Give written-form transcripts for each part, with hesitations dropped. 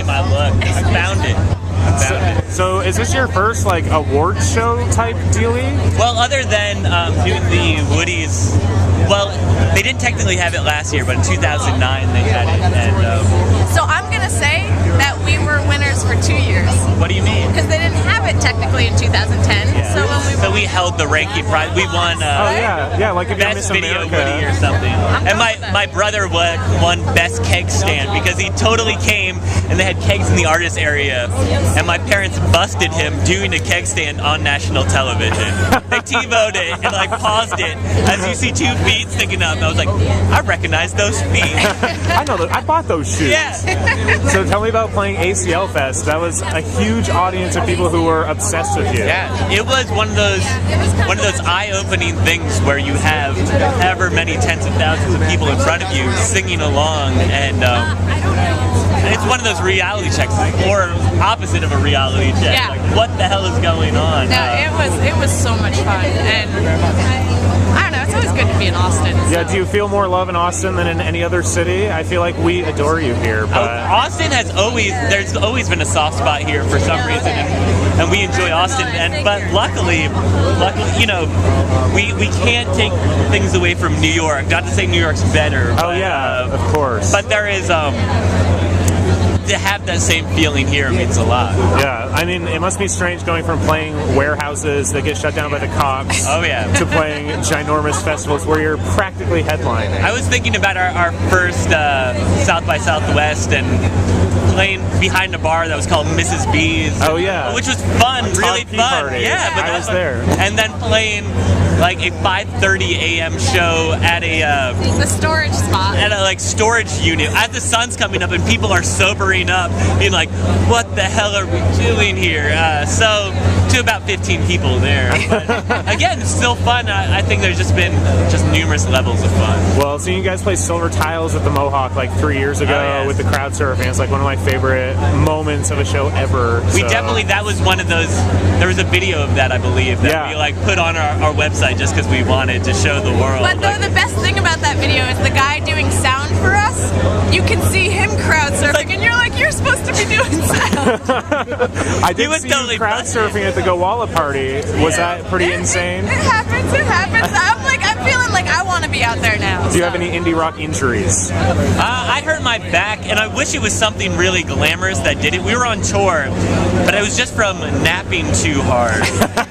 appreciate my look. I found it. So is this your first like award show type dealie? Well, other than doing the Woodies, well, they didn't technically have it last year, but in 2009 they had it. And so I'm gonna say that we were winners for 2 years. What do you mean? Because they didn't have it technically in 2010. Yeah. So we held the ranking prize. We won. Like if Best Video Woody or something. And my brother won Best Keg Stand because he totally came and they had kegs in the artist area, and my parents busted him doing a keg stand on national television. They TiVo'd it and like paused it as you see 2 feet sticking up. And I was like, I recognize those feet. I know. I bought those shoes. Yeah. So tell me about playing ACL Fest. That was a huge audience of people who were obsessed with you. Yeah, it was one of those eye-opening things where you have ever many tens of thousands of people in front of you singing along, and it's one of those reality checks, or opposite of a reality check. Yeah. Like, what the hell is going on? No, it was so much fun, and I don't know, it's always good to be in Austin. Yeah, do you feel more love in Austin than in any other city? I feel like we adore you here, but Austin there's always been a soft spot here for some reason, and we enjoy Austin, but luckily, you know, we can't take things away from New York. Not to say New York's better. Oh yeah, of course. But there is to have that same feeling here means a lot. Yeah, I mean, it must be strange going from playing warehouses that get shut down by the cops to playing ginormous festivals where you're practically headlining. I was thinking about our first South by Southwest and playing behind a bar that was called Mrs. B's. Oh yeah. Which was fun, really fun. Party. Yeah, but I was there. And then playing like a 5:30 a.m. show at the storage spot. At a like storage unit as the sun's coming up and people are sobering up, being like, "What the hell are we doing here?" So to about 15 people there. But again, it's still fun. I think there's just been numerous levels of fun. Well, seeing you guys play Silver Tiles at the Mohawk like 3 years ago with the crowd surfing, it's like one of my favorite moments of a show ever. We definitely, that was one of those, there was a video of that, I believe, that we like put on our website just because we wanted to show the world. But though the best thing about that video is the guy doing sound for us, you can see him crowd surfing, and you're like, you're supposed to be doing sound. I did see you crowd surfing at the Gowalla party. Was that pretty insane? It happens. I'm feeling like I want to be out there now. Do you have any indie rock injuries? I hurt my back, and I wish it was something really glamorous that did it. We were on tour, but it was just from napping too hard.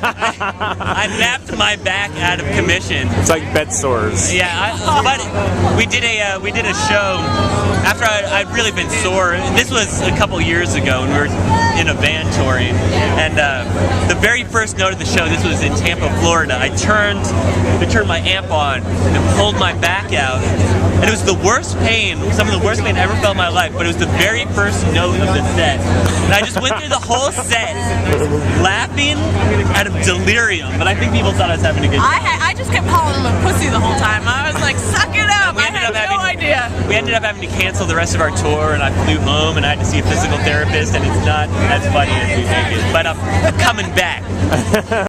I napped my back out of commission. It's like bed sores. Yeah, but we did a show after I'd really been sore. This was a couple years ago, and we were in a van touring, and the very first note of the show, this was in Tampa, Florida, I turned my amp on and pulled my back out, and it was the worst pain, some of the worst pain I ever felt in my life, but it was the very first note of the set, and I just went through the whole set laughing out of delirium, but I think people thought I was having a good time. I just kept calling him a pussy the whole time. I was like, suck it up, I had no idea. We ended up having to cancel the rest of our tour, and I flew home, and I had to see a physical therapist, and it's not as funny as we think it is, but I'm coming back.